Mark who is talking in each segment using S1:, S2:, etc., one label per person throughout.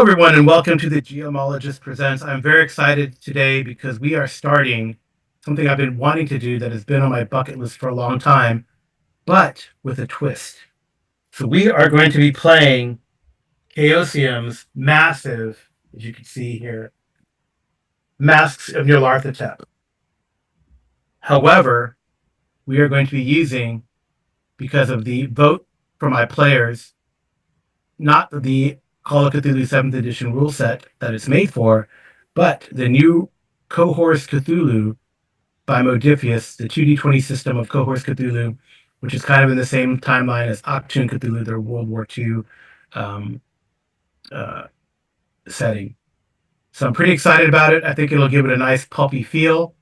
S1: everyone, and welcome to the Geomologist Presents. I'm very excited today because we are starting something I've been wanting to do that has been on my bucket list for a long time, but with a twist. So we are going to be playing Chaosium's massive, as you can see here, Masks of Nyarlathotep. However, we are going to be using, because of the vote from my players, not the Call of Cthulhu 7th edition rule set that it's made for, but the new Cohors Cthulhu by Modiphius, the 2d20 system of Cohors Cthulhu, which is kind of in the same timeline as Octoon Cthulhu, their World War II um, uh, setting. So I'm pretty excited about it. I think it'll give it a nice pulpy feel.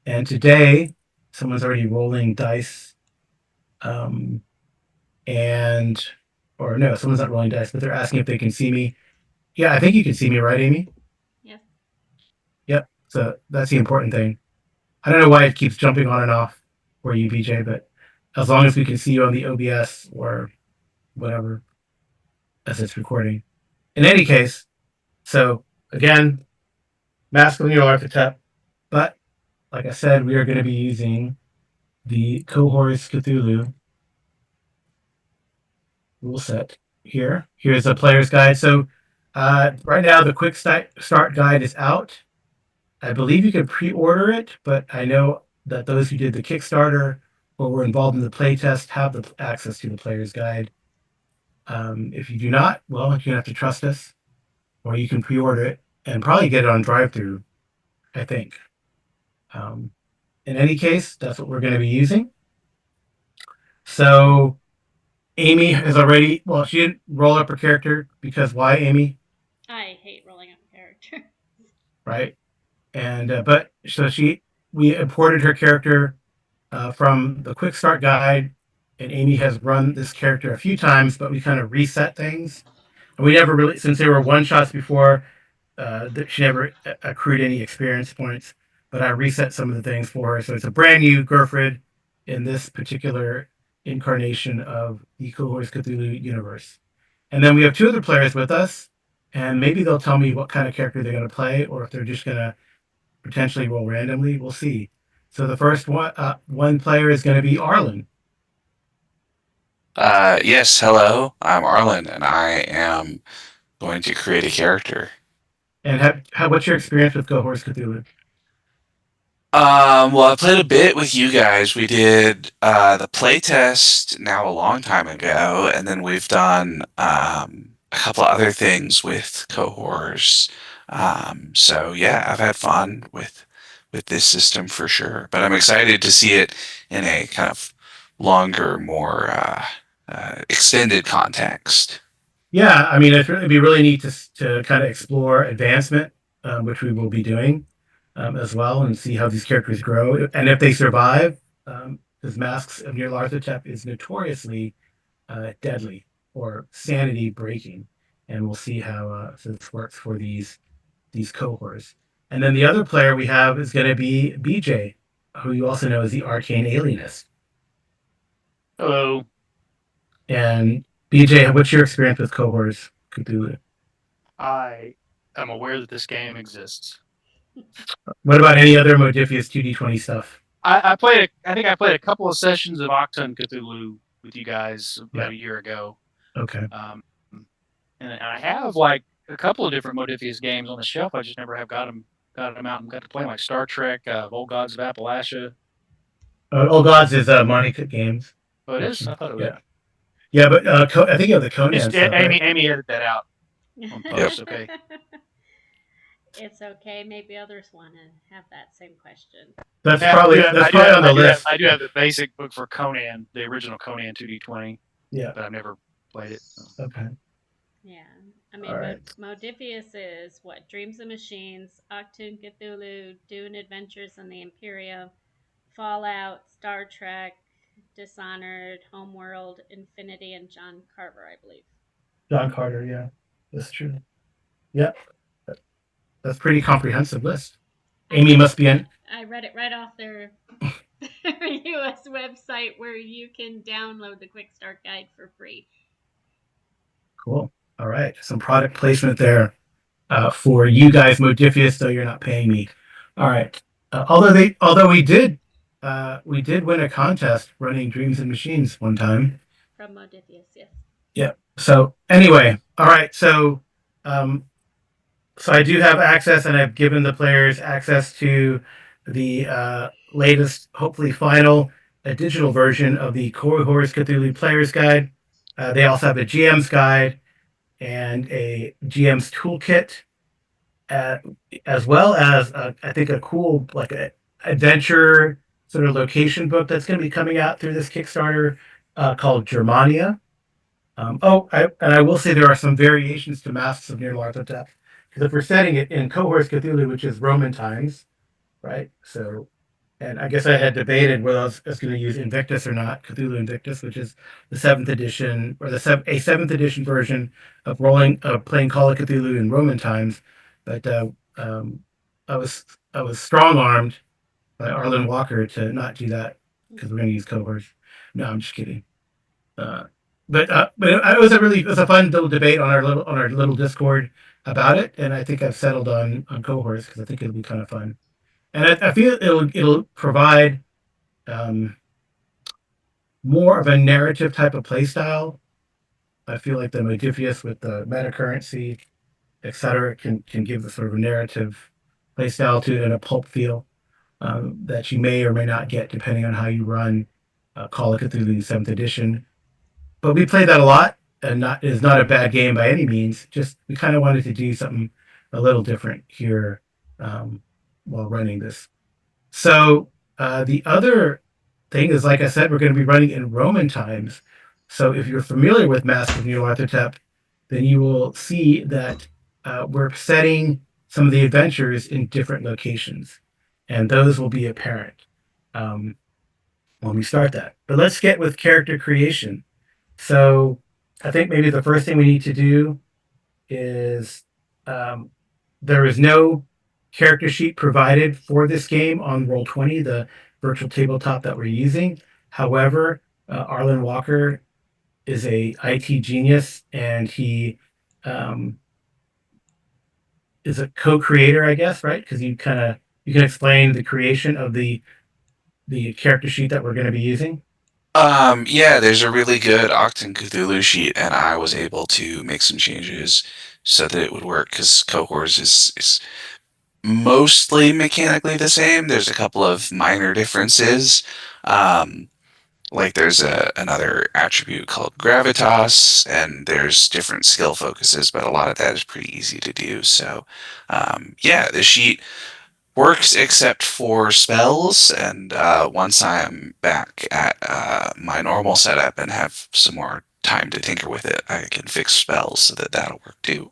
S1: And today, someone's already rolling dice. Um, and, or no, someone's not rolling dice, but they're asking if they can see me. Yeah, I think you can see me, right, Amy?
S2: Yes.
S1: Yep. So that's the important thing. I don't know why it keeps jumping on and off for you, BJ, but as long as we can see you on the OBS or whatever as it's recording. In any case, so again, Mask of Nyarlathotep, but like I said, we are going to be using the Cohors Cthulhu rule set here. Here's a player's guide. So right now, the quick start guide is out. I believe you can pre-order it, but I know that those who did the Kickstarter or were involved in the playtest have the access to the player's guide. If you do not, well, you're gonna have to trust us, or you can pre-order it and probably get it on drive-through. I think. Um, in any case, that's what we're going to be using. So Amy has already. Well, she didn't roll up her character because why, Amy?
S2: I hate rolling up a character.
S1: Right? And but so we imported her character from the quick start guide, and Amy has run this character a few times, but we kind of reset things. And we never really, since there were one shots before, she never accrued any experience points. But I reset some of the things for her, so it's a brand new Gerfrid in this particular incarnation of the Cohors Cthulhu universe. And then we have two other players with us, and maybe they'll tell me what kind of character they're going to play, or if they're just going to potentially roll randomly. We'll see. So the first one player is going to be Arlen.
S3: Yes, hello. I'm Arlen, and I am going to create a character.
S1: And what's your experience with Cohors Cthulhu?
S3: Well, I played a bit with you guys. We did the playtest now a long time ago, and then we've done a couple of other things with Cohors. So yeah, I've had fun with this system for sure. But I'm excited to see it in a kind of longer, more extended context.
S1: Yeah, I mean, it'd be really neat to kind of explore advancement, which we will be doing as well, and see how these characters grow and if they survive. Because Masks of Nyarlathotep is notoriously deadly or sanity breaking, and we'll see how this works for these cohorts. And then the other player we have is going to be BJ, who you also know as the Arcane Alienist.
S4: Hello.
S1: And BJ, what's your experience with cohorts Cthulhu?
S4: I am aware that this game exists.
S1: What about any other Modifius 2d20 stuff?
S4: I think I played a couple of sessions of Octoon Cthulhu with you guys about a year ago.
S1: Okay.
S4: And I have like a couple of different Modifius games on the shelf. I just never have got them out and got to play them, like Star Trek, Old Gods of Appalachia.
S1: Old Gods is Monty Cook Games.
S4: Oh, it is. I thought it was.
S1: Yeah. Yeah, but I think you have the Conan stuff.
S4: Amy,
S1: Right?
S4: Amy edited that out on post. Okay.
S2: It's okay. Maybe others want to have that same question.
S1: That's probably on the list.
S4: I do have the basic book for Conan, the original Conan 2D20.
S1: Yeah.
S4: But I've never played it. So.
S1: Okay.
S2: Yeah. I mean, right. Modifius is what? Dreams of Machines, Octoon Cthulhu, Dune Adventures in the Imperium, Fallout, Star Trek, Dishonored, Homeworld, Infinity, and John Carver, I believe.
S1: John Carter, yeah. That's true. Yep. That's pretty comprehensive list. Amy must be in.
S2: I read it right off their US website where you can download the Quick Start Guide for free.
S1: Cool. All right, some product placement there for you guys, Modifius, though you're not paying me. All right. Although we did win a contest running Dreams and Machines one time.
S2: From Modifius, yes.
S1: Yeah. So anyway, all right. Um, so I do have access, and I've given the players access to the latest, hopefully final, digital version of the Cohors Cthulhu Player's Guide. They also have a GM's guide and a GM's toolkit, uh, as well as I think a cool like a adventure sort of location book that's going to be coming out through this Kickstarter called Germania. And I will say there are some variations to Masks of Nyarlathotep because if we're setting it in Cohors Cthulhu, which is Roman times, right? So, and I guess I had debated whether I was going to use Invictus or not, Cthulhu Invictus, which is the seventh edition or a seventh edition version of playing Call of Cthulhu in Roman times. But um, I was strong armed by Arlen Walker to not do that because we're going to use Cohors. No, I'm just kidding. Uh, but it was a fun little debate on our little Discord about it, and I think I've settled on Cohorts because I think it'll be kind of fun, and I feel it'll provide um, more of a narrative type of play style. I feel like the Modifius with the meta currency, etc., can give the sort of a narrative play style to it and a pulp feel that you may or may not get depending on how you run Call of Cthulhu Seventh Edition. But we played that a lot, and not is not a bad game by any means. Just we kind of wanted to do something a little different here while running this. So the other thing is, like I said, we're going to be running in Roman times. So if you're familiar with Masks of Nyarlathotep, then you will see that we're setting some of the adventures in different locations, and those will be apparent um, when we start that. But let's get with character creation. So I think maybe the first thing we need to do is um, there is no character sheet provided for this game on Roll20, the virtual tabletop that we're using. However, Arlen Walker is a IT genius, and he um, is a co-creator, I guess, right? Because you can explain the creation of the character sheet that we're going to be using.
S3: Yeah, there's a really good Octon Cthulhu sheet, and I was able to make some changes so that it would work because Cohors is mostly mechanically the same. There's a couple of minor differences. Um, like there's another attribute called gravitas, and there's different skill focuses, but a lot of that is pretty easy to do. So, yeah, the sheet works except for spells, and once I'm back at my normal setup and have some more time to tinker with it, I can fix spells so that that'll work too.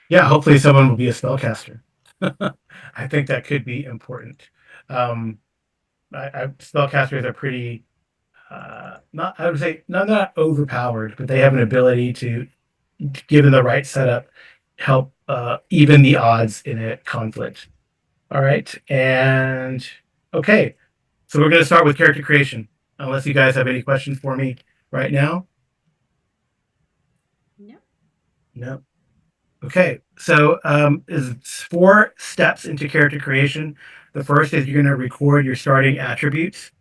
S1: Yeah, hopefully someone will be a spellcaster. I think that could be important. Um, Spellcasters are pretty not I would say not overpowered, but they have an ability to, given the right setup, help even the odds in a conflict. All right, and okay, so we're going to start with character creation. Unless you guys have any questions for me right now.
S2: No.
S1: No. Okay, so is 4 steps into character creation. The first is you're going to record your starting attributes.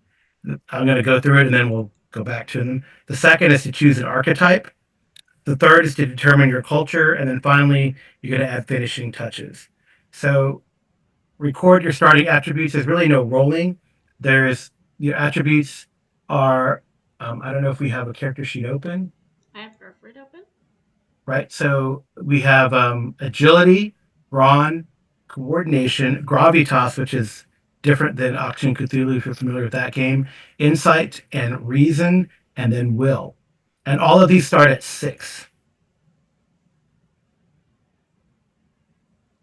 S1: I'm going to go through it and then we'll go back to them. The second is to choose an archetype. The third is to determine your culture. And then finally, you're going to add finishing touches. So record your starting attributes. There's really no rolling. There's your attributes are, I don't know if we have a character sheet open.
S2: I have Burford open.
S1: Right. So we have agility, brawn, coordination, gravitas, which is different than Action Cthulhu if you're familiar with that game, insight and reason, and then will. And all of these start at 6.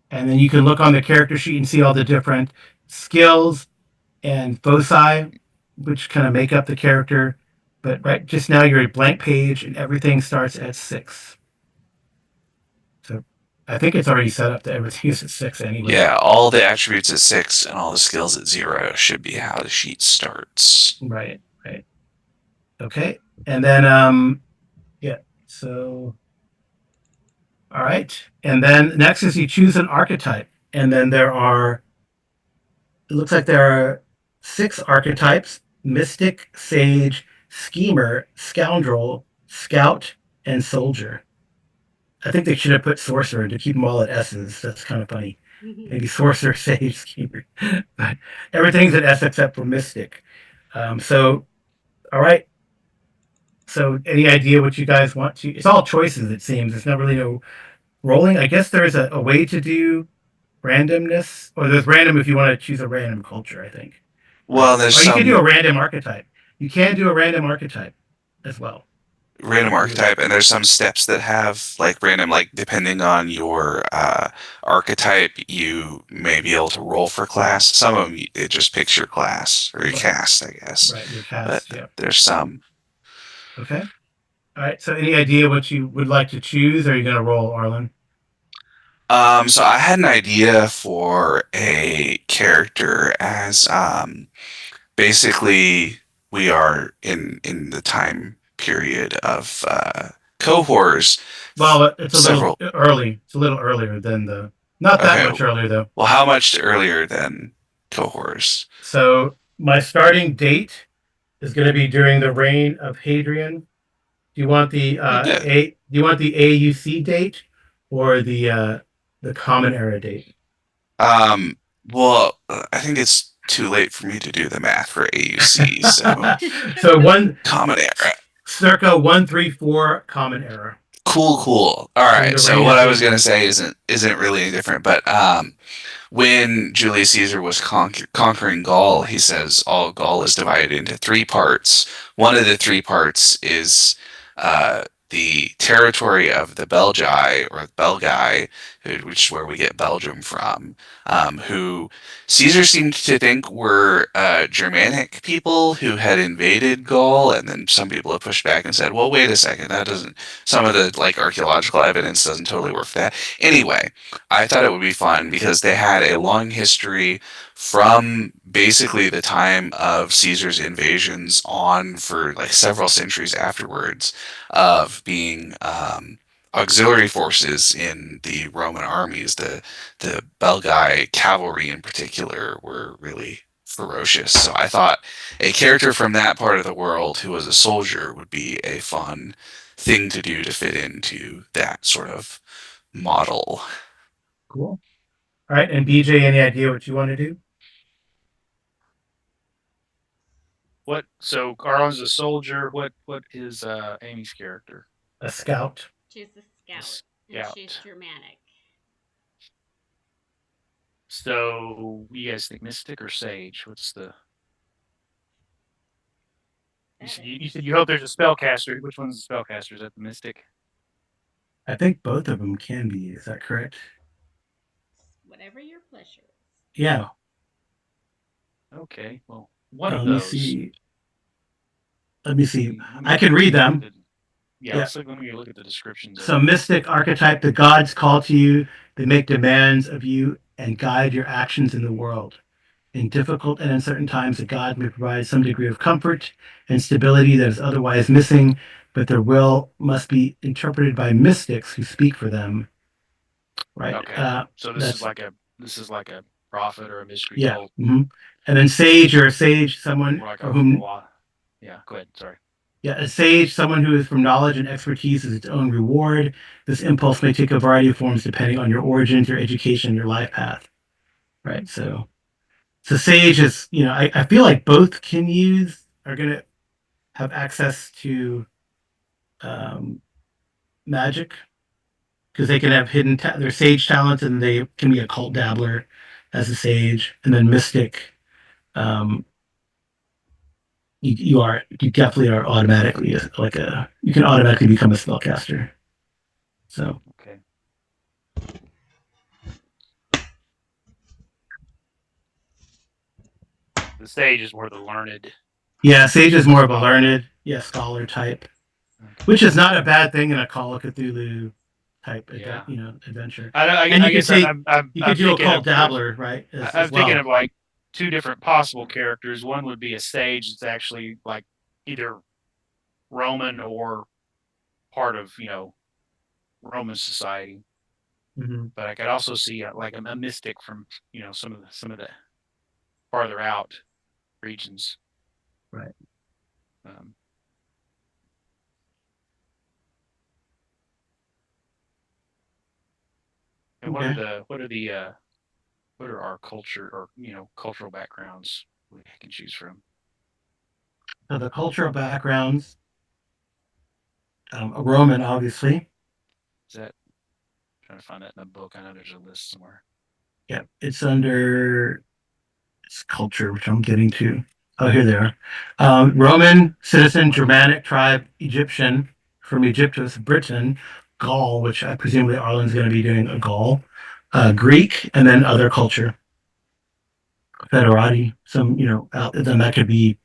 S1: And then you can look on the character sheet and see all the different skills and foci, which kind of make up the character. But right just now you're a blank page and everything starts at 6. So I think it's already set up that everything is at 6 anyway.
S3: Yeah, all the attributes at 6 and all the skills at 0 should be how the sheet starts.
S1: Right, right. Okay. And then yeah, so All right. And then next is you choose an archetype. And then it looks like there are 6 archetypes: mystic, sage, schemer, scoundrel, scout, and soldier. I think they should have put sorcerer to keep them all at S's. That's kind of funny. Maybe sorcerer, sage, schemer. But everything's at S except for mystic. So, all right. So, any idea what you guys want to? It's all choices, it seems. It's not really no rolling. I guess there's a way to do randomness, or there's random if you want to choose a random culture, I think.
S3: Well, there's
S1: Or you can do a
S3: some
S1: random archetype. You can do a random archetype as well.
S3: random archetype, and there's some steps that have like random, like depending on your archetype, you may be able to roll for class. Some of them it just picks your class or your
S1: Right.
S3: cast, I guess.
S1: Right, your
S3: But
S1: cast, yeah.
S3: there's some.
S1: Okay. All right. So, any idea what you would like to choose? Or are you going to roll, Arlen?
S3: So I had an idea for a character as basically we are in the time period of cohorts.
S1: Well, it's a little
S3: Several.
S1: early. It's a little earlier than the. Not that
S3: Okay.
S1: much earlier though.
S3: Well, how much earlier than cohorts?
S1: So my starting date is going to be during the reign of Hadrian. Do you want the
S3: Oh, good.
S1: A? Do you want the AUC date or the Common Era date?
S3: Um. Well, I think it's too late for me to do the math for AUC. So
S1: So one
S3: common era.
S1: circa 134 Common Era
S3: Cool, cool. All
S1: during
S3: right.
S1: the
S3: So
S1: reign
S3: what
S1: of
S3: I was gonna
S1: Hadrian.
S3: say isn't really any different, but when Julius Caesar was conquering Gaul, he says all Gaul is divided into 3 parts. One of the 3 parts is the territory of the Belgi or Belgae, which is where we get Belgium from, who Caesar seemed to think were Germanic people who had invaded Gaul, and then some people have pushed back and said, "Well, wait a second, that doesn't." Some of the like archaeological evidence doesn't totally work for that. Anyway, I thought it would be fun because they had a long history from basically the time of Caesar's invasions on for like several centuries afterwards of being auxiliary forces in the Roman armies. The Belgae cavalry in particular were really ferocious. So I thought a character from that part of the world who was a soldier would be a fun thing to do to fit into that sort of model.
S1: Cool. All right. And BJ, any idea what you want to do?
S4: What? So Carl's a soldier. What is Amy's character?
S1: A scout.
S2: She's a
S4: A
S2: scout, and she's
S4: scout.
S2: Germanic.
S4: So you guys think mystic or sage? What's the? You said you hope there's a spellcaster. Which one's the spellcaster? Is that the mystic?
S1: I think both of them can be. Is that correct?
S2: Whatever your pleasure is.
S1: Yeah.
S4: Okay. Well, one of
S1: Let me
S4: those.
S1: see. Let me see.
S4: Let
S1: I can read them.
S4: Yeah,
S1: Yeah.
S4: let me look at the descriptions of
S1: So,
S4: them.
S1: mystic archetype, the gods call to you, they make demands of you and guide your actions in the world. In difficult and uncertain times, the god may provide some degree of comfort and stability that is otherwise missing, but their will must be interpreted by mystics who speak for them. Right?
S4: Okay. So
S1: That's
S4: this is like a prophet or a mystery
S1: yeah.
S4: told,
S1: And then sage or a sage, someone
S4: or like
S1: for
S4: a
S1: whom
S4: yeah. Go ahead. Sorry.
S1: yeah, a sage, someone who is from knowledge and expertise is its own reward. This impulse may take a variety of forms depending on your origins, your education, your life path. Right. So sage is, I feel like both are gonna have access to um, magic because they can have their sage talents and they can be a cult dabbler as a sage, and then mystic. Um, you definitely are automatically you can automatically become a spellcaster. So
S4: Okay. The sage is more the learned.
S1: yeah, sage is more of a
S4: Scholar.
S1: learned, yeah, scholar type,
S4: Okay.
S1: which is not a bad thing in a Call of Cthulhu type,
S4: Yeah.
S1: Adventure.
S4: I
S1: And you could
S4: guess
S1: take you could
S4: I'm
S1: do a
S4: thinking
S1: cult
S4: of
S1: dabbler, right, as
S4: I'm thinking
S1: well.
S4: of like 2 different possible characters. One would be a sage that's actually like either Roman or part of Roman society.
S1: Mm-hmm.
S4: But I could also see like a mystic from some of the farther out regions.
S1: Right.
S4: Um, and
S1: Okay.
S4: what are our culture or cultural backgrounds we can choose from?
S1: So the cultural backgrounds, Roman, obviously.
S4: Is that I'm trying to find that in the book? I know there's a list somewhere.
S1: Yeah, it's under it's culture, which I'm getting to. Oh, here they are. Roman, citizen, Germanic tribe, Egyptian, from Egyptus, Britain, Gaul, which I presumably Arlen's going to be doing a Gaul, Greek, and then other culture, Federati. Some, then that could be,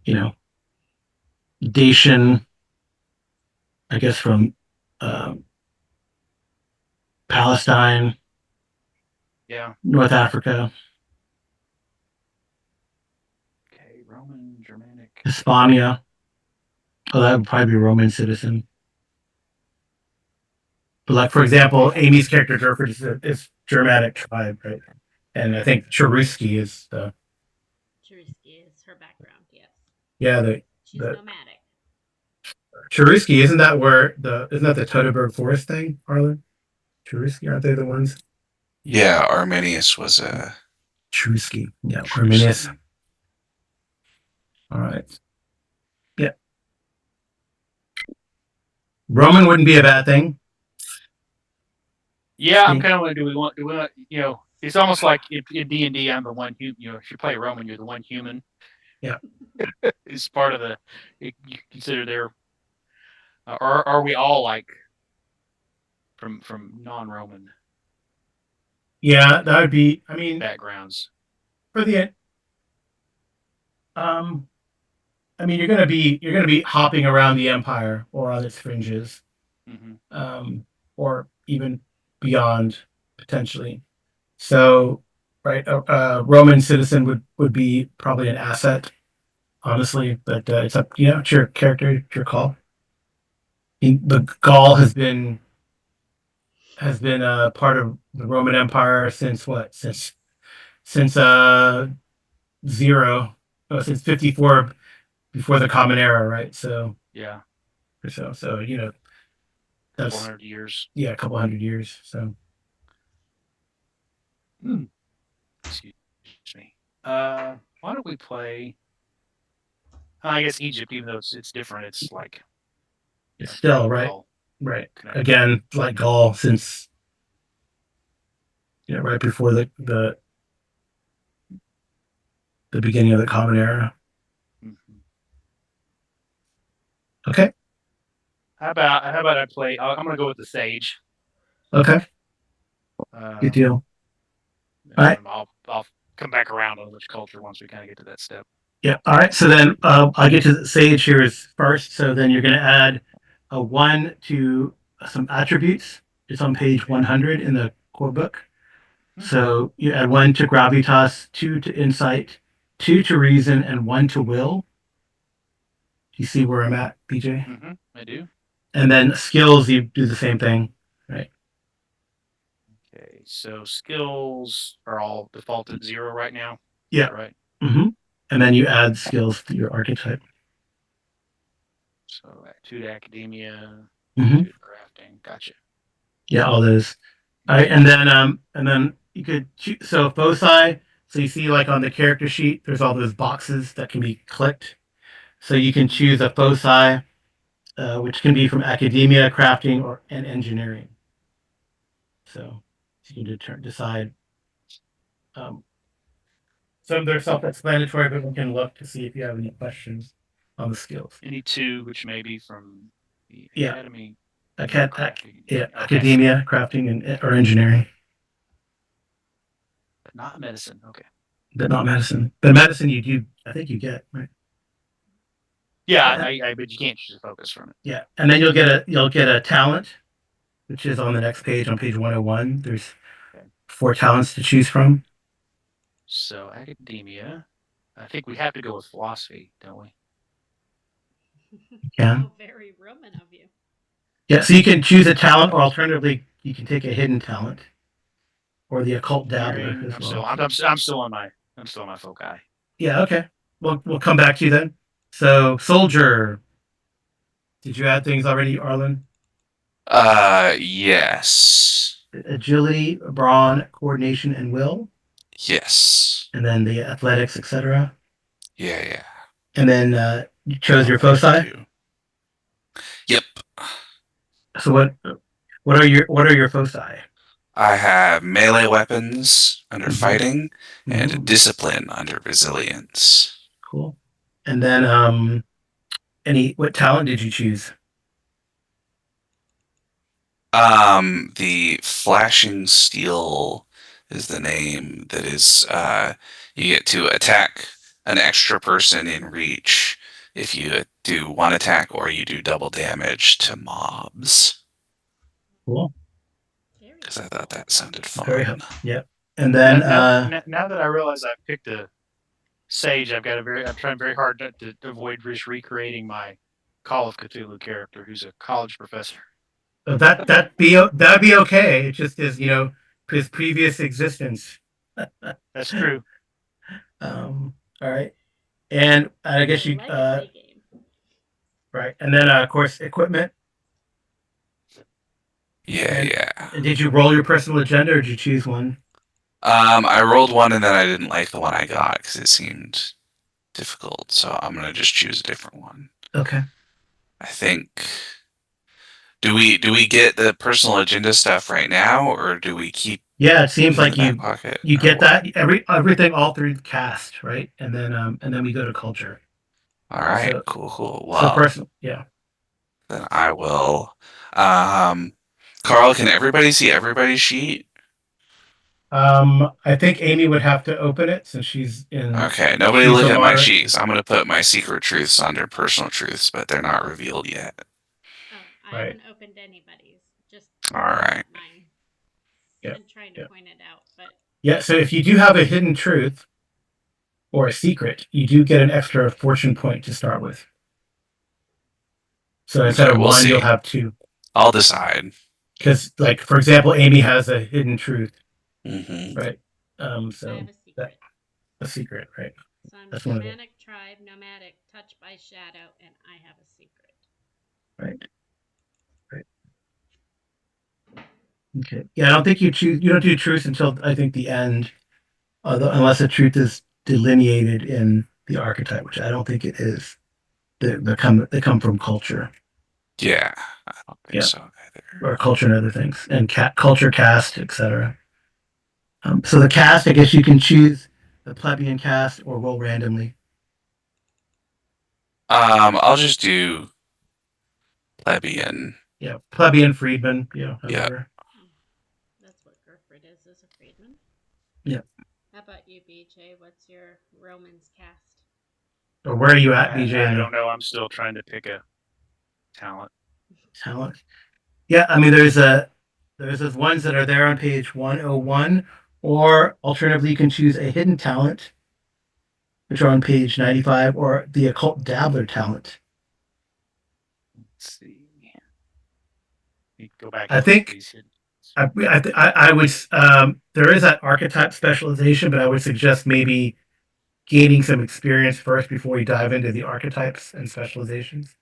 S1: you know, Dacian, I guess from um, Palestine,
S4: Yeah.
S1: North Africa,
S4: Okay. Roman, Germanic.
S1: Hispania. Oh, that would probably be a Roman citizen. But like for example, Amy's character Durford is Germanic tribe, right? And I think Cheruski is
S2: Cheruski is her background, yes.
S1: yeah
S2: She's
S1: the
S2: nomadic.
S1: Cheruski isn't that where the isn't that the Teutoburg Forest thing, Arlen? Cheruski, aren't they the ones?
S3: Yeah, Arminius was a
S1: Cheruski, yeah, Arminius.
S3: Cherusci.
S1: All right, yeah, Roman wouldn't be a bad thing.
S4: Yeah, I'm
S1: See?
S4: kind of like, do we want, it's almost like in D&D, I'm the one who, if you play Roman, you're the one human.
S1: Yeah,
S4: It's part of you consider their, are we all like from non-Roman
S1: yeah, that would be. I mean,
S4: backgrounds?
S1: for the um, I mean, you're gonna be hopping around the empire or on its fringes,
S4: Hmm.
S1: um, or even beyond potentially. So, right, a Roman citizen would be probably an asset, honestly. But it's up, it's your character, it's your call. The Gaul has been part of the Roman Empire since what? Since zero, since 54 before the Common Era, right? So
S4: Yeah,
S1: or so
S4: couple
S1: that's
S4: hundred years.
S1: yeah, a couple hundred years. So
S4: Mm. Excuse me. Why don't we play? I guess Egypt, even though it's different, it's like
S1: it's
S4: pretty
S1: still right,
S4: well
S1: right.
S4: connected.
S1: Again, like Gaul since right before the beginning of the Common Era.
S4: Hmm.
S1: Okay.
S4: How about I play? I'm gonna go with the Sage.
S1: Okay. Good
S4: Uh,
S1: deal. All
S4: and
S1: right.
S4: then I'll come back around on which culture once we kind of get to that step.
S1: Yeah. All right. So then I'll get to the Sage here first. So then you're going to add a one to some attributes. It's on page
S4: Okay.
S1: 100 in the core book.
S4: Hmm.
S1: So you add one to gravitas, two to insight, two to reason, and one to will. You see where I'm at, BJ?
S4: Mm-hmm. I do.
S1: And then skills, you do the same thing, right?
S4: Okay. So skills are all defaulted 0 right now. Is
S1: Yeah.
S4: that right?
S1: Mm-hmm. And then you add skills to your archetype.
S4: So 2 to academia,
S1: Mm-hmm.
S4: 2 to crafting. Gotcha.
S1: Yeah, all those. All right,
S4: Okay.
S1: and then you could choose, so foci. So you see, like on the character sheet, there's all those boxes that can be clicked. So you can
S4: Mm-hmm.
S1: choose a foci, which can be from academia, crafting, or and engineering. So you can decide. Um, some they're self-explanatory, but we can look to see if you have any questions on the skills.
S4: Any 2, which may be from the
S1: Yeah,
S4: academy,
S1: Acad-
S4: crafting.
S1: yeah,
S4: Okay.
S1: academia, crafting, and or engineering,
S4: But not medicine. Okay.
S1: but not medicine. But medicine, you do. I think you get right.
S4: Yeah,
S1: Yeah,
S4: I but you can't choose a focus from it.
S1: yeah, and then you'll get a talent, which is on the next page on page 101. There's
S4: Okay.
S1: 4 talents to choose from.
S4: So academia. I think we have to go with philosophy, don't we?
S1: Yeah,
S2: How very Roman of you.
S1: yeah. So you can choose a talent, or alternatively, you can take a hidden talent or the occult dabbler
S4: Hearing.
S1: as
S4: I'm
S1: well.
S4: still. I'm still on my. I'm still on my foci.
S1: Yeah, okay. We'll come back to you then. So, soldier. Did you add things already, Arlen?
S3: Yes.
S1: Agility, brawn, coordination, and will,
S3: Yes.
S1: and then the athletics, etc.
S3: Yeah, yeah.
S1: And then you chose
S3: All
S1: your
S3: right,
S1: foci.
S3: too. Yep.
S1: So what are your foci?
S3: I have melee weapons under
S1: Mm-hmm.
S3: fighting and
S1: Mm-hmm.
S3: discipline under resilience.
S1: Cool. And then any what talent did you choose?
S3: The flashing steel is the name that is, you get to attack an extra person in reach if you do one attack or you do double damage to mobs.
S1: Cool.
S2: Very
S3: Because I thought
S2: cool.
S3: that sounded
S1: Very
S3: fun.
S1: yep. And then
S4: Now that I realize I've picked a sage, I've got a very. I'm trying very hard to avoid just recreating my Call of Cthulhu character, who's a college professor.
S1: that'd be okay. It just is, his previous existence.
S4: That's true.
S1: All right. And I
S2: It's a
S1: guess you
S2: legacy game.
S1: right. And then of course equipment.
S3: Yeah,
S1: And
S3: yeah.
S1: did you roll your personal agenda or did you choose one?
S3: I rolled one and then I didn't like the one I got because it seemed difficult, so I'm gonna just choose a different one.
S1: Okay.
S3: I think. Do we get the personal agenda stuff right now, or do we keep
S1: Yeah, it
S3: it
S1: seems
S3: in the
S1: like
S3: back pocket,
S1: you
S3: or
S1: get
S3: what?
S1: that everything all through the cast, right? And then we go to culture.
S3: All right,
S1: So
S3: cool, cool.
S1: so
S3: Well,
S1: personal, yeah.
S3: then I will. Um, Carl, can everybody see everybody's sheet?
S1: I think Amy would have to open it since
S3: Okay, nobody
S1: she's
S3: look
S1: the
S3: at my
S1: moderate.
S3: sheet 'cause I'm gonna put my secret truths under personal truths, but they're not revealed yet.
S2: Oh, I
S1: Right.
S2: haven't opened anybody's. Just
S3: All
S2: looking
S3: right.
S2: at mine
S1: Yeah.
S2: and trying to
S1: Yeah.
S2: point it out. But
S1: Yeah. So if you do have a hidden truth or a secret, you do get an extra fortune point to start with. So instead
S3: Okay,
S1: of
S3: we'll
S1: one, you'll
S3: see.
S1: have two.
S3: I'll decide.
S1: Because, like, for example, Amy has a hidden truth,
S3: Hmm.
S1: right?
S2: I have
S1: So
S2: a
S1: that
S2: secret.
S1: a secret, right?
S2: So I'm
S1: That's one of them,
S2: shamanic tribe, nomadic, touched by shadow, and I have a secret.
S1: right? Right. Okay. Yeah, I don't think you choose. You don't do truth until I think the end, unless the truth is delineated in the archetype, which I don't think it is. They come from culture,
S3: Yeah, I don't think
S1: yeah,
S3: so either.
S1: or culture and other things, and culture, caste, etc. So the cast, I guess you can choose the plebeian cast or roll randomly.
S3: I'll just do plebeian.
S1: Yeah, plebeian, freedman,
S3: Yeah.
S1: however.
S2: Hmm. That's what Gerford is a freedman.
S1: Yeah.
S2: How about you, BJ? What's your Romans cast?
S1: Or where are you at, BJ? In
S4: I
S1: the
S4: don't know. I'm still trying to pick a talent.
S1: talent? Yeah, I mean, there's those ones that are there on page 101, or alternatively, you can choose a hidden talent, which are on page 95, or the occult dabbler talent.
S4: Let's see. You go back
S1: I
S4: and look at
S1: think
S4: these hidden.
S1: I would there is that archetype specialization, but I would suggest maybe gaining some experience first before you dive into the archetypes and specializations,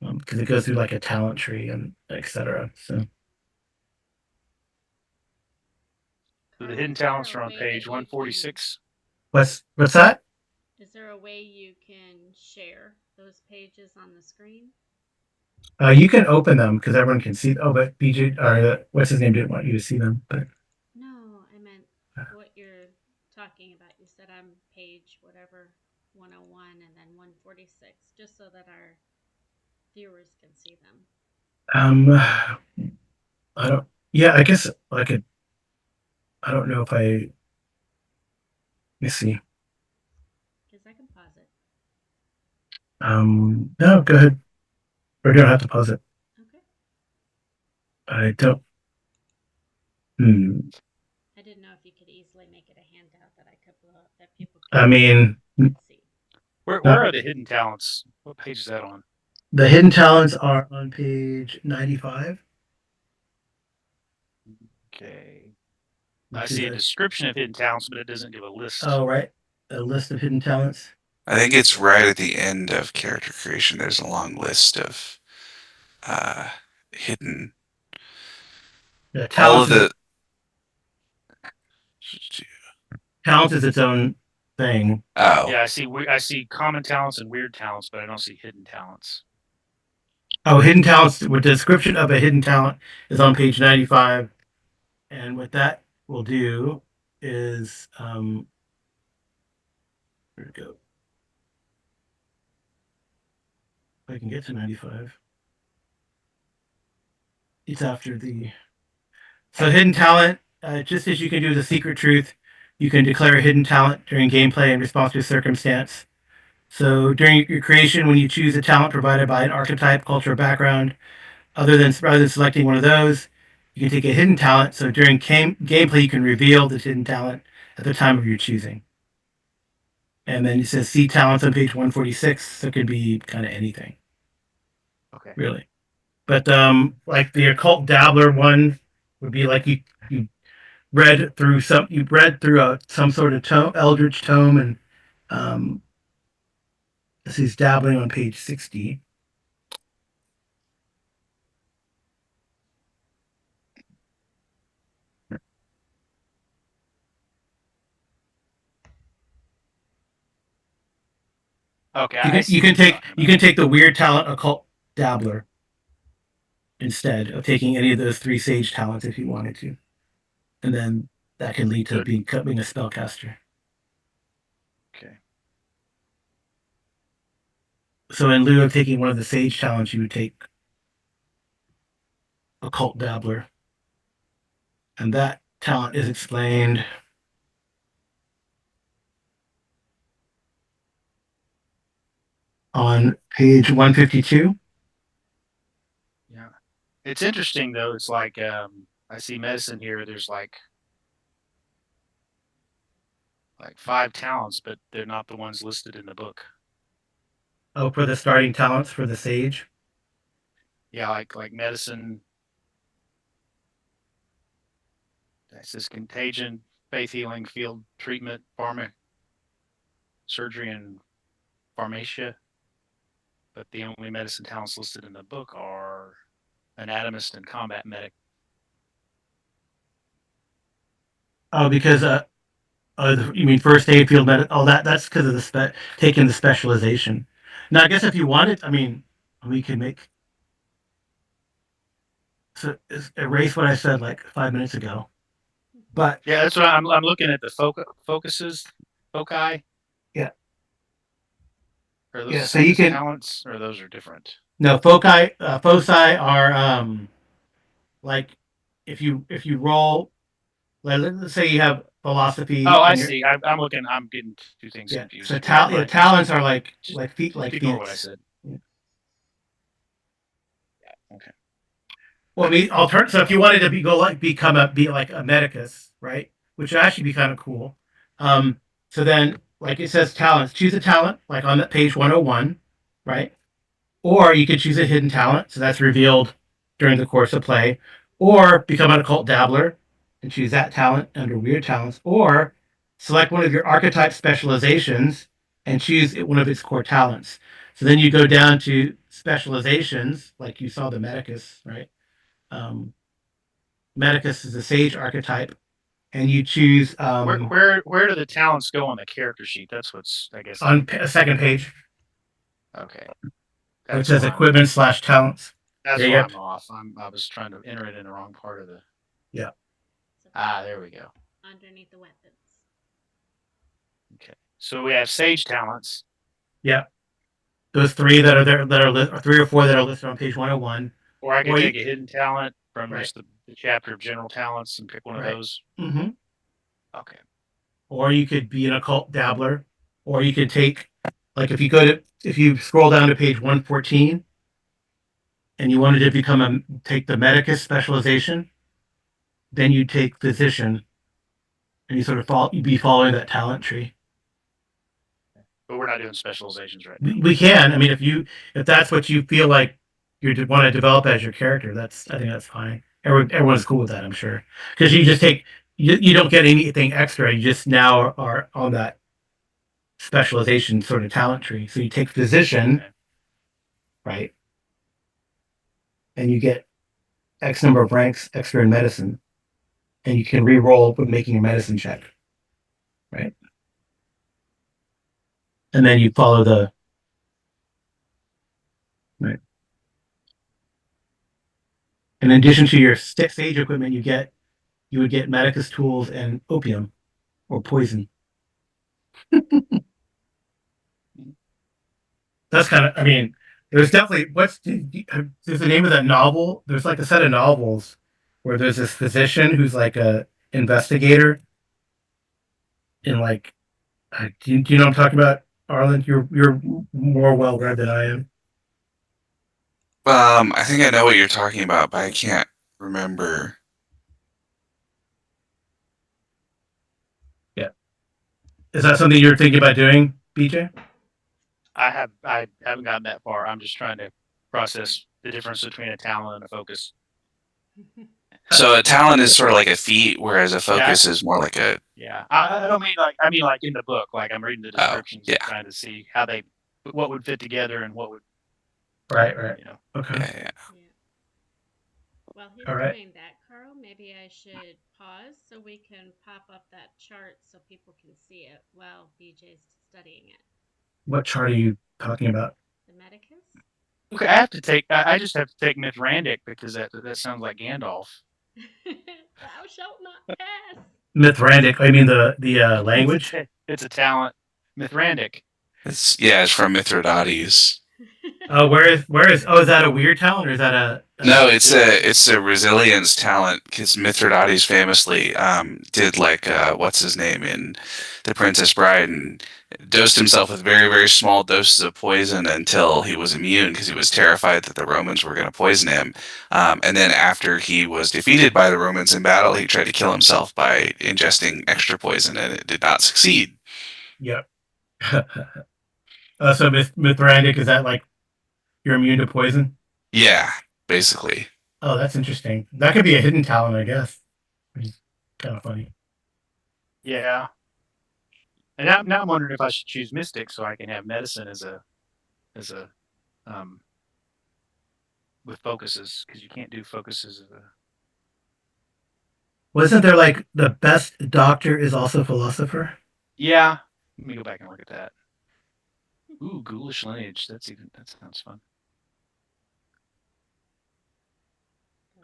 S1: because it goes through like a talent tree and etc. So
S4: So the
S2: Carl,
S4: hidden
S2: is there
S4: talents
S2: a
S4: are on
S2: way that
S4: page
S2: you can
S4: 146.
S1: what's that?
S2: is there a way you can share those pages on the screen?
S1: You can open them because everyone can see. Oh, but BJ or what's his name didn't want you to see them. But
S2: No, I meant what you're talking about. You said I'm page whatever 101 and then 146, just so that our viewers can see them.
S1: I don't. Yeah, I guess I could. I don't know if I. Let me see.
S2: Because I can pause it.
S1: No, go ahead. Or don't have to pause it.
S2: Okay.
S1: I don't. Hmm.
S2: I didn't know if you could easily make it a handout that I could blow up that people could
S1: I mean,
S2: see.
S4: Where
S1: not,
S4: are the hidden talents? What page is that on?
S1: the hidden talents are on page 95.
S4: Okay.
S1: which
S4: I
S1: is
S4: see a description of hidden talents, but it doesn't give a list.
S1: Oh, right. A list of hidden talents.
S3: I think it's right at the end of character creation. There's a long list of uh, hidden.
S1: Yeah,
S3: All of the.
S1: talent is its own thing.
S3: Oh,
S4: Yeah, I see common talents and weird talents, but I don't see hidden talents.
S1: Oh, hidden talents. With the description of a hidden talent is on page 95, and what that will do is where to go? If I can get to 95. It's after the So hidden talent, just as you can do the secret truth, you can declare a hidden talent during gameplay in response to a circumstance. So during your creation, when you choose a talent provided by an archetype, culture, or background, rather than selecting one of those, you can take a hidden talent. So during gameplay, you can reveal this hidden talent at the time of your choosing. And then it says see talents on page 146. So it could be kind of anything,
S4: Okay.
S1: really. But like the occult dabbler one would be like you you read through some sort of eldritch tome, and um, this is dabbling on page 60.
S4: Okay,
S1: You
S4: I
S1: can
S4: see
S1: you
S4: what
S1: can
S4: you're
S1: take
S4: talking
S1: you
S4: about.
S1: can take the weird talent occult dabbler instead of taking any of those three sage talents if you wanted to, and then that can lead to
S4: Good.
S1: becoming a spellcaster.
S4: Okay.
S1: So in lieu of taking one of the sage talents, you would take occult dabbler, and that talent is explained on page 152.
S4: Yeah. It's interesting though. It's like I see medicine here. There's like 5 talents, but they're not the ones listed in the book.
S1: Oh, for the starting talents for the sage.
S4: Yeah, like medicine. It says contagion, faith healing, field treatment, pharma, surgery, and pharmacia. But the only medicine talents listed in the book are anatomist and combat medic.
S1: Oh, because you mean first aid, field medic? Oh, that's because of taking the specialization. Now, I guess if you wanted, I mean, we can make so erase what I said like 5 minutes ago. But
S4: Yeah, that's what I'm looking at the focuses, foci.
S1: yeah,
S4: Are those
S1: yeah.
S4: the
S1: So
S4: same
S1: you
S4: as
S1: can
S4: talents, or those are different?
S1: no foci are like if you roll. Let's say you have philosophy
S4: Oh, I
S1: and you're
S4: see. I'm looking. I'm getting two things
S1: yeah.
S4: confused.
S1: So
S4: Never mind. Just
S1: talents are
S4: just
S1: like
S4: ignore what I
S1: feats.
S4: said. Okay.
S1: Well, I mean, so if you wanted to be like a medicus, right? Which would actually be kind of cool. So then, like it says, talents. Choose a talent, like on that page 101, right? Or you could choose a hidden talent, so that's revealed during the course of play. Or become an occult dabbler and choose that talent under weird talents. Or select one of your archetype specializations and choose one of its core talents. So then you go down to specializations, like you saw the medicus, right? um, Medicus is a sage archetype, and you choose
S4: Where do the talents go on the character sheet? That's what's I guess
S1: on
S4: I'm
S1: a second page
S4: okay.
S1: where it
S4: That's
S1: says
S4: where I'm
S1: equipment slash talents.
S4: that's
S1: Yeah,
S4: where
S1: yep,
S4: I'm off. I was trying to enter it in the wrong part of the.
S1: yeah,
S4: There we go.
S2: underneath the weapons.
S4: Okay. So we have sage talents,
S1: yeah. Those three that are there that are or three or four that are listed on page 101.
S4: or I could
S1: Or you
S4: take a hidden talent from
S1: right,
S4: just the chapter of general talents and pick one of
S1: right.
S4: those.
S1: Mm-hmm.
S4: Okay.
S1: Or you could be an occult dabbler, or you could take like if you scroll down to page 114 and you wanted to take the medicus specialization, then you take physician and you sort of you'd be following that talent tree.
S4: But we're not doing specializations right now.
S1: We can. I mean, if that's what you feel like you want to develop as your character, I think that's fine. Everyone's cool with that, I'm sure, because you just take you don't get anything extra. You just now are on that specialization sort of talent tree. So you take physician,
S4: Okay.
S1: right, and you get X number of ranks extra in medicine, and you can re-roll with making a medicine check, right? And then you follow the right. In addition to your stage equipment, you would get medicus tools and opium or poison. That's kind of, I mean, there's definitely there's the name of that novel. There's like a set of novels where there's this physician who's like a investigator in like, do you know what I'm talking about, Arlen? You're more well read than I am.
S3: I think I know what you're talking about, but I can't remember.
S1: Yeah, is that something you're thinking about doing, BJ?
S4: I haven't gotten that far. I'm just trying to process the difference between a talent and a focus.
S3: So a talent is sort of like a feat, whereas a
S4: Yeah,
S3: focus is more like a
S4: yeah. I don't mean like, I mean like in the book. Like I'm reading the
S3: oh
S4: descriptions
S3: yeah
S4: and trying to see how they, what would fit together and what would,
S1: Right.
S4: you know.
S1: Okay.
S3: yeah yeah.
S2: Yeah. While he's
S1: All right.
S2: doing that, Carl, maybe I should pause so we can pop up that chart so people can see it while BJ's studying it.
S1: What chart are you talking about?
S2: The Medicus?
S4: Okay, I have to take. I just have to take Mithrandic because that sounds like Gandalf.
S2: Thou shalt not pass.
S1: Mithrandic. I mean the
S4: It's
S1: language.
S4: it's a talent. Mithrandic.
S3: It's from Mithridates.
S1: Oh, where is? Oh, is that a weird talent or is that
S3: No,
S4: No,
S3: it's a resilience talent because Mithridates famously did like what's his name in The Princess Bride and dosed himself with very small doses of poison until he was immune because he was terrified that the Romans were going to poison him. And then after he was defeated by the Romans in battle, he tried to kill himself by ingesting extra poison and it did not succeed.
S1: Yep. So Mithrandic, is that like you're immune to poison?
S3: Yeah, basically.
S1: Oh, that's interesting. That could be a hidden talent, I guess. Which is kind of funny.
S4: Yeah. And now I'm wondering if I should choose Mystic so I can have medicine as a um with focuses because you can't do focuses as a.
S1: Wasn't there like the best doctor is also philosopher?
S4: Yeah. Let me go back and look at that. Ooh, ghoulish lineage. That sounds fun.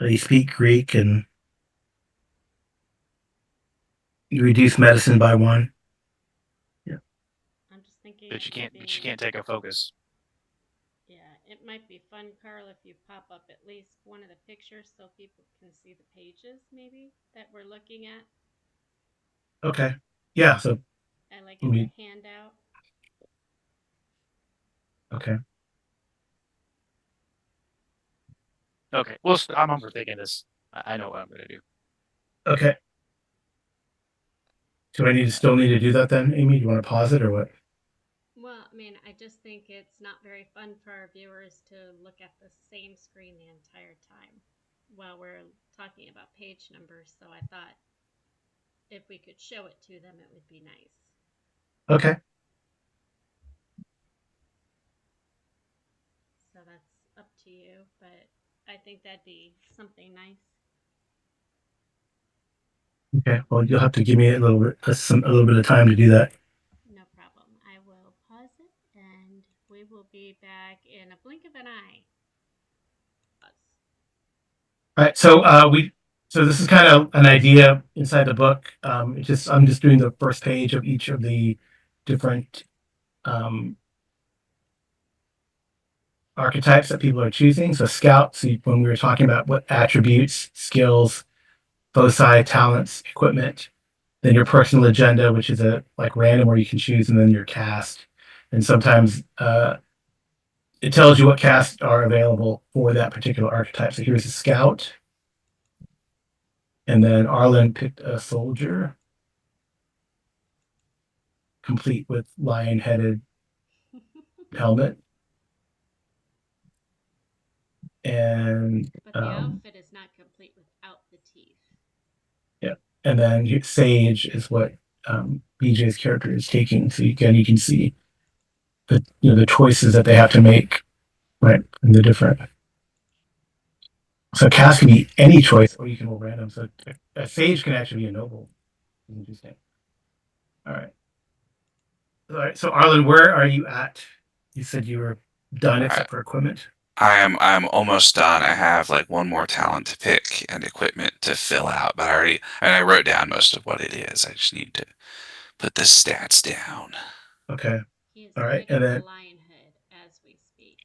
S1: You speak Greek and you reduce medicine by one. Yeah.
S2: I'm just thinking
S4: But
S2: it might
S4: you
S2: be,
S4: can't take a focus.
S2: yeah, it might be fun, Carl, if you pop up at least one of the pictures so people can see the pages, maybe, that we're looking at.
S1: Okay. Yeah. So
S2: I like
S1: let
S2: as a
S1: me.
S2: handout.
S1: Okay.
S4: Okay. Well, I'm overthinking this. I know what I'm gonna do.
S1: Okay. Do I still need to do that then, Amy? Do you want to pause it or what?
S2: Well, I mean, I just think it's not very fun for our viewers to look at the same screen the entire time while we're talking about page numbers. So I thought if we could show it to them, it would be nice.
S1: Okay.
S2: So that's up to you, but I think that'd be something nice.
S1: Okay. Well, you'll have to give me a little bit of time to do that.
S2: No problem. I will pause it and we will be back in a blink of an eye. Pause.
S1: All right. So this is kind of an idea inside the book. I'm just doing the first page of each of the different um, archetypes that people are choosing. So scout. So when we were talking about what attributes, skills, foci, talents, equipment, then your personal agenda, which is a like random where you can choose, and then your cast. And sometimes it tells you what casts are available for that particular archetype. So here's a scout. And then Arlen picked a soldier, complete with lion-headed helmet. And
S2: But the outfit is not complete with
S1: and then sage is what BJ's character is taking. So again, you can see the choices that they have to make, right, and the different. So cast can be any choice, or you can roll random. So a sage can actually be a noble. Interesting. All right. All right. So Arlen, where are you at? You said you were done
S3: I,
S1: except for equipment.
S3: I'm almost done. I have like one more talent to pick and equipment to fill out, but I wrote down most of what it is. I just need to put the stats down.
S1: Okay.
S2: He is
S1: All right. And
S2: picking the
S1: then
S2: lion hood as we speak.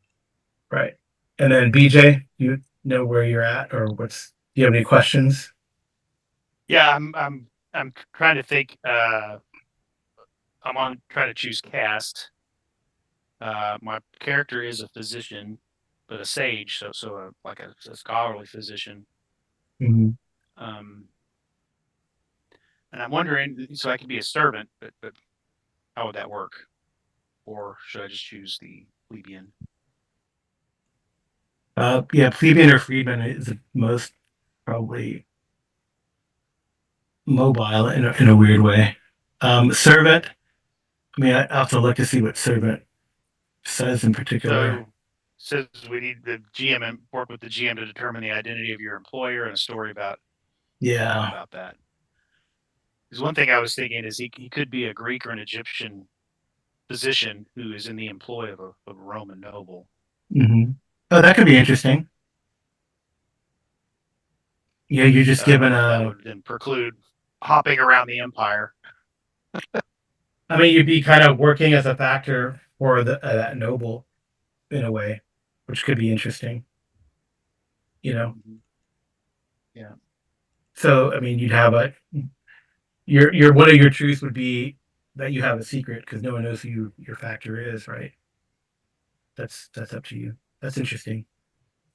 S1: right. And then BJ, you know where you're at, or what's? Do you have any questions?
S4: Yeah, I'm trying to think. I'm on trying to choose cast. My character is a physician, but a sage, so like a scholarly physician.
S1: Mhm.
S4: Um, and I'm wondering, so I could be a servant, but how would that work? Or should I just choose the plebeian?
S1: Yeah, plebeian or freedman is the most probably mobile in a weird way. Servant. I mean, I have to look to see what servant says in particular.
S4: So says we need the GM and work with the GM to determine the identity of your employer and a story
S1: Yeah.
S4: about that. Because one thing I was thinking is he could be a Greek or an Egyptian physician who is in the employ of a Roman noble.
S1: Hmm. Oh, that could be interesting. Yeah, you're just
S4: And I don't
S1: given
S4: know if that
S1: a.
S4: would then preclude hopping around the empire.
S1: I mean, you'd be kind of working as a factor for that noble in a way, which could be interesting. You know.
S4: Mm-hmm. Yeah.
S1: So I mean, you'd have a your one of your truths would be that you have a secret because no one knows who your factor is, right? That's up to you. That's interesting.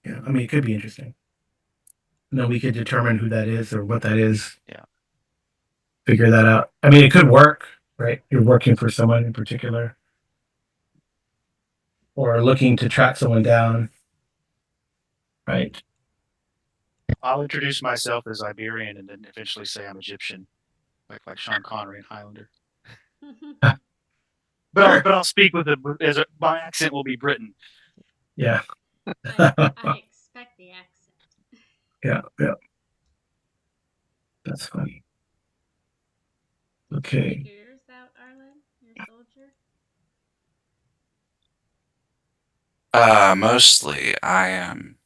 S1: Yeah, I mean, it could be interesting. And then we could determine who that is or what that is.
S4: Yeah.
S1: Figure that out. I mean, it could work, right? You're working for someone in particular, or looking to track someone down, right?
S4: I'll introduce myself as Iberian and then eventually say I'm Egyptian, like Sean Connery in Highlander.
S1: Sure.
S4: But I'll speak with my accent will be Britain.
S1: Yeah.
S2: I expect the accent.
S1: Yeah. Yeah. That's funny.
S2: Did you
S1: Okay.
S2: figure yours out, Arlen, your soldier?
S3: Mostly I am.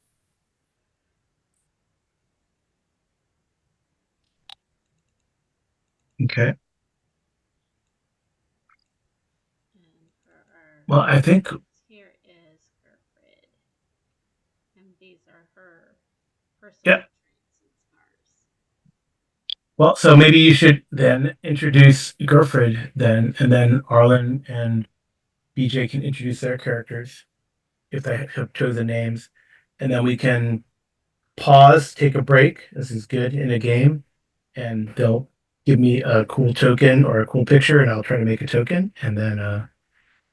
S1: Okay.
S2: And for our
S1: Well, I think
S2: servants, here is Gerfrid. And these are her
S1: yeah.
S2: personal traits and scars.
S1: Well, so maybe you should then introduce Gerfried then, and then Arlen and BJ can introduce their characters if they have chosen names, and then we can pause, take a break. This is good in a game, and they'll give me a cool token or a cool picture, and I'll try to make a token, and then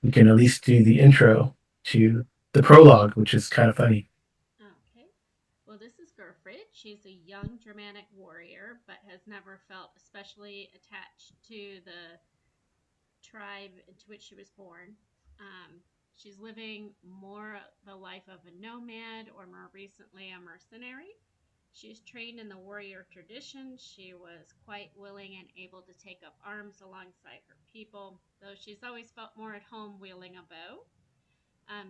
S1: we can at least do the intro to the prologue, which is kind of funny.
S2: Okay. Well, this is Gerfrid. She's a young Germanic warrior, but has never felt especially attached to the tribe into which she was born. Um, she's living more the life of a nomad or more recently a mercenary. She's trained in the warrior tradition. She was quite willing and able to take up arms alongside her people, though she's always felt more at home wielding a bow.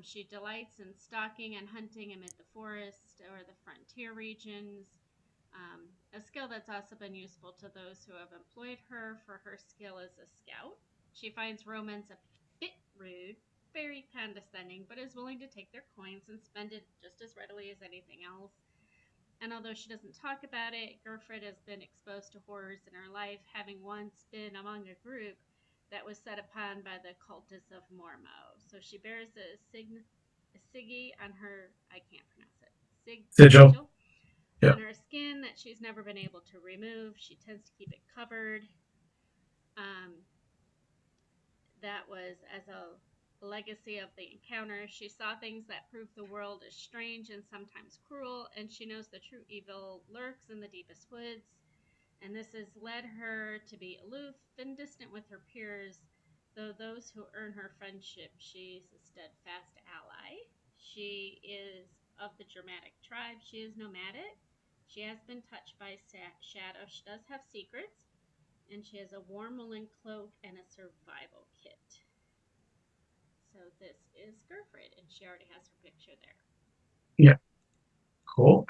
S2: She delights in stalking and hunting amid the forest or the frontier regions, a skill that's also been useful to those who have employed her for her skill as a scout. She finds Romans a bit rude, very condescending, but is willing to take their coins and spend it just as readily as anything else. And although she doesn't talk about it, Gerfried has been exposed to horrors in her life, having once been among a group that was set upon by the cultists of Mormo. So she bears a sigil on her, I can't pronounce it,
S1: Sigil.
S2: sigil
S1: Yeah.
S2: on her skin that she's never been able to remove. She tends to keep it covered. Um, that was as a legacy of the encounter. She saw things that prove the world is strange and sometimes cruel, and she knows the true evil lurks in the deepest woods. and this has led her to be aloof and distant with her peers, though those who earn her friendship, she's a steadfast ally. She is of the Germanic tribe. She is nomadic. She has been touched by shadow. She does have secrets, and she has a warm woolen cloak and a survival kit. So this is Gerfrid, and she already has her picture there.
S1: Yeah. Cool.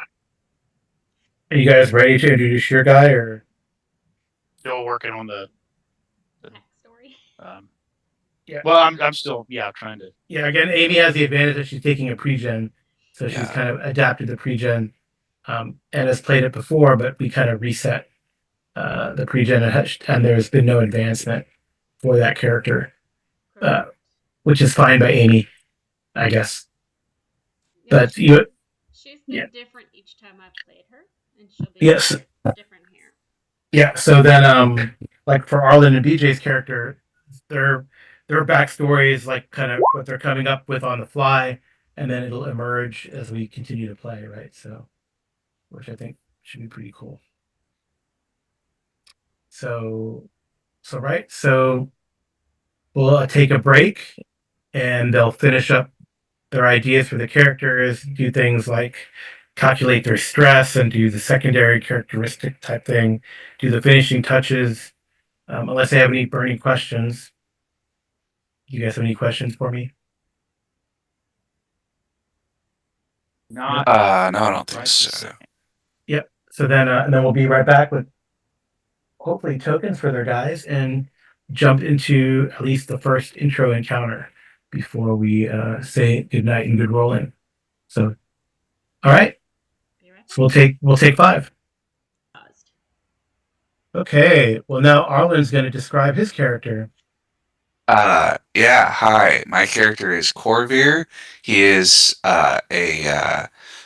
S1: Are you guys ready to introduce your guy, or
S4: Still working on the
S2: backstory?
S1: yeah?
S4: Well, I'm still trying to.
S1: Yeah. Again, Amy has the advantage that she's taking a pre-gen, so she's
S3: Yeah.
S1: kind of adapted the pre-gen, and has played it before, but we kind of reset the pre-gen, and there's been no advancement for that character, which is fine by Amy, I guess.
S2: Yeah,
S1: But you,
S2: she's
S1: yeah,
S2: been different each time I've played her, and she'll be
S1: yes,
S2: different here.
S1: yeah. So then, like for Arlen and BJ's character, their their backstory is like kind of what they're coming up with on the fly, and then it'll emerge as we continue to play, right? So, which I think should be pretty cool. So, so we'll take a break, and they'll finish up their ideas for the characters, do things like calculate their stress and do the secondary characteristic type thing, do the finishing touches. Unless they have any burning questions. You guys have any questions for me?
S4: Not
S3: No, I don't think
S4: right
S3: so.
S4: this second.
S1: Yep. So then, and then we'll be right back with hopefully tokens for their guys and jump into at least the first intro encounter before we say good night and good rolling. So, all right.
S2: Be right back.
S1: So we'll take 5.
S2: Paused.
S1: Okay. Well, now Arlen's going to describe his character.
S3: Yeah, hi. My character is Corvir. He is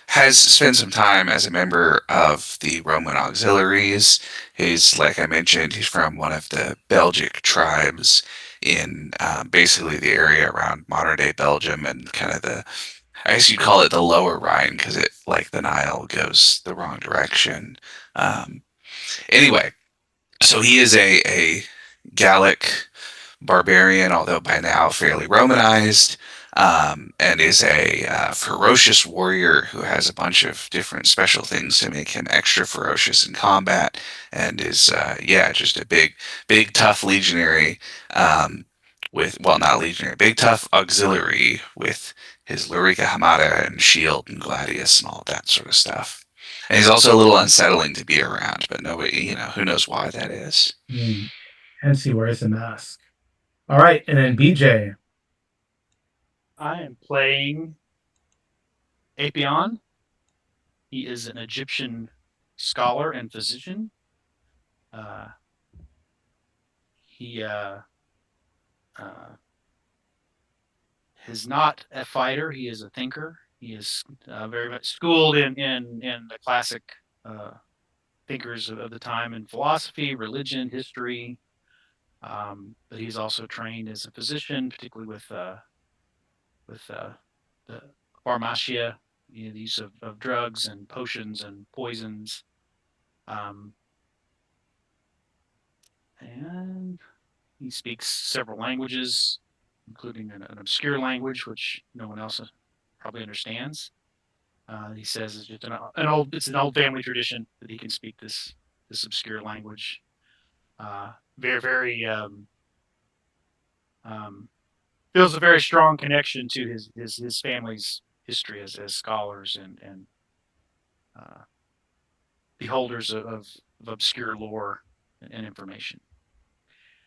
S3: has spent some time as a member of the Roman auxiliaries. He's, like I mentioned, he's from one of the Belgic tribes in basically the area around modern day Belgium and kind of I guess you'd call it the lower Rhine because it, like the Nile, goes the wrong direction. Um, anyway, so he is a Gallic barbarian, although by now fairly Romanized, and is a ferocious warrior who has a bunch of different special things to make him extra ferocious in combat, and is just a big tough legionary, with well not legionary, big tough auxiliary with his Lurica Hamada and shield and gladius and all that sort of stuff. And he's also a little unsettling to be around, but nobody, who knows why that is.
S1: Hence he wears a mask. All right, and then BJ.
S4: I am playing Apion. He is an Egyptian scholar and physician. He is not a fighter. He is a thinker. He is very much schooled in the classic thinkers of the time in philosophy, religion, history. But he's also trained as a physician, particularly with the pharmacia, the use of drugs and potions and poisons. And he speaks several languages, including an obscure language which no one else probably understands. He says it's just an old family tradition that he can speak this obscure language. Very feels a very strong connection to his family's history as scholars and beholders of obscure lore and information.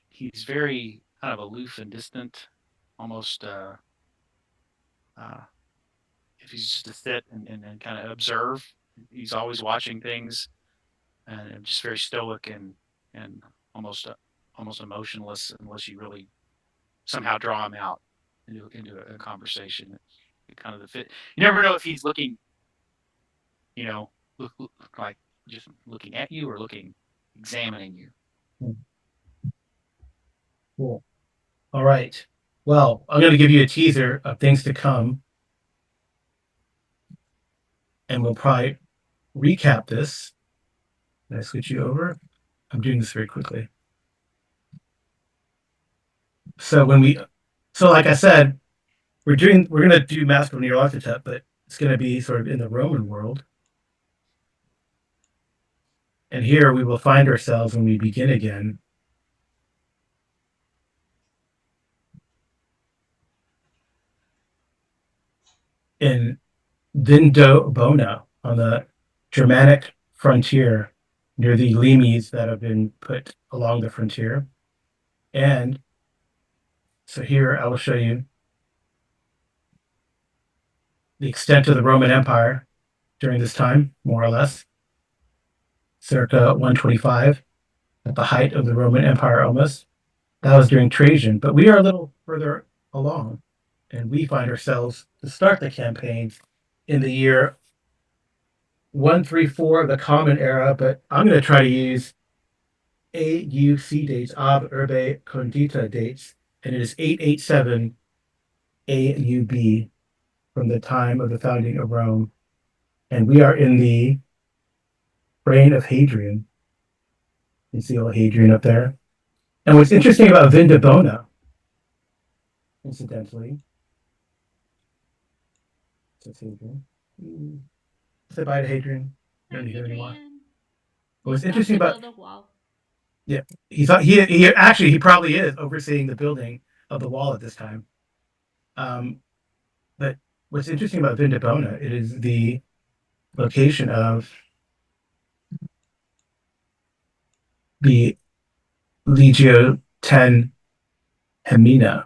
S4: He's very kind of aloof and distant, almost if he's just to sit and kind of observe. He's always watching things and just very stoic and almost almost emotionless unless you really somehow draw him out into a conversation. Kind of the fit. You never know if he's looking, look like just looking at you or examining you.
S1: Cool. All right. Well, I'm going to give you a teaser of things to come, and we'll probably recap this. Can I switch you over? I'm doing this very quickly. So like I said, we're gonna do Mask of Nyarlathotep, but it's gonna be sort of in the Roman world. And here we will find ourselves when we begin again in Vindobona on the Germanic frontier near the limes that have been put along the frontier. And so here I will show you the extent of the Roman Empire during this time, more or less, circa 125, at the height of the Roman Empire almost. That was during Trajan, but we are a little further along, and we find ourselves to start the campaign in the year 134 of the Common Era, but I'm going to try to use AUC dates, Ab Urbe Condita dates, and it is 887 AUB from the time of the founding of Rome. And we are in the reign of Hadrian. You see old Hadrian up there. And what's interesting about Vindobona, incidentally, says Hadrian. Say bye to Hadrian.
S2: Hi, Adrian.
S1: What's interesting about
S2: build a wall.
S1: Yeah, he actually he probably is overseeing the building of the wall at this time. But what's interesting about Vindobona, it is the location of the Legio 10 Hemina.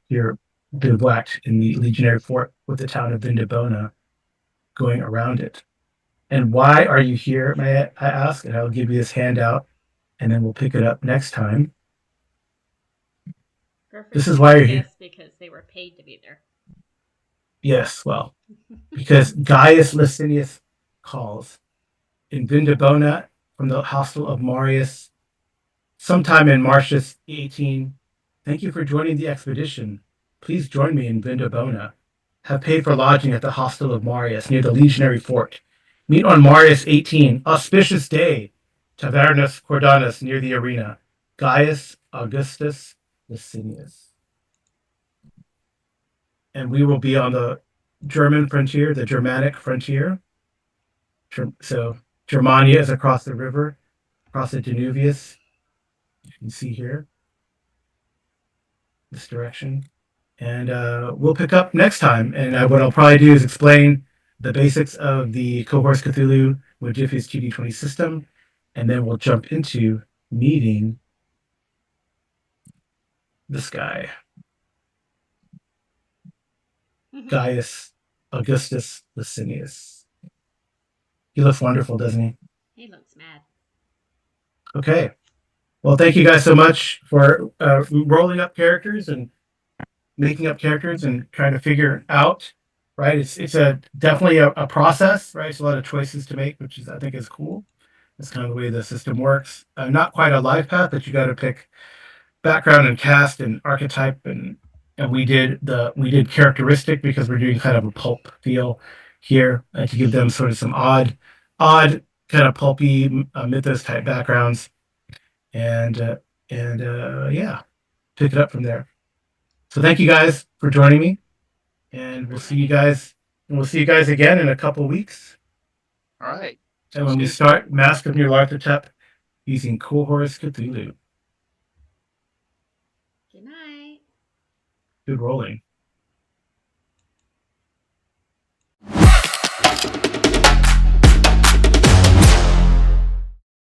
S1: You're bivouacked in the legionary fort with the town of Vindobona going around it. And why are you here, may I ask? And I'll give you this handout, and then we'll pick it up next time. This is why you're here.
S2: Because they were paid to be there.
S1: Yes, well, because Gaius Licinius calls in Vindobona from the hostel of Marius sometime in Martius 18. Thank you for joining the expedition. Please join me in Vindobona. Have paid for lodging at the hostel of Marius near the legionary fort. Meet on Marius 18. Auspicious day. Tavernus Cordanus near the arena. Gaius Augustus Licinius. And we will be on the German frontier, the Germanic frontier. So Germania is across the river, across the Danubius. You can see here this direction. And we'll pick up next time. And what I'll probably do is explain the basics of the Cohors Cthulhu Modifius GD20 system. And then we'll jump into meeting this guy, Gaius Augustus Licinius. He looks wonderful, doesn't he?
S2: He looks mad.
S1: Okay. Well, thank you guys so much for rolling up characters and making up characters and trying to figure out, right? It's definitely a process, right? It's a lot of choices to make, which is I think is cool. That's kind of the way the system works. Not quite a live path, but you got to pick background and cast and archetype, and we did characteristic because we're doing kind of a pulp feel here to give them sort of some odd kind of pulpy mythos type backgrounds, and yeah, pick it up from there. So thank you guys for joining me, and we'll see you guys again in a couple weeks.
S4: All right.
S1: And when we start Mask of Nyarlathotep using Cohors Cthulhu.
S2: Good night.
S1: Good rolling.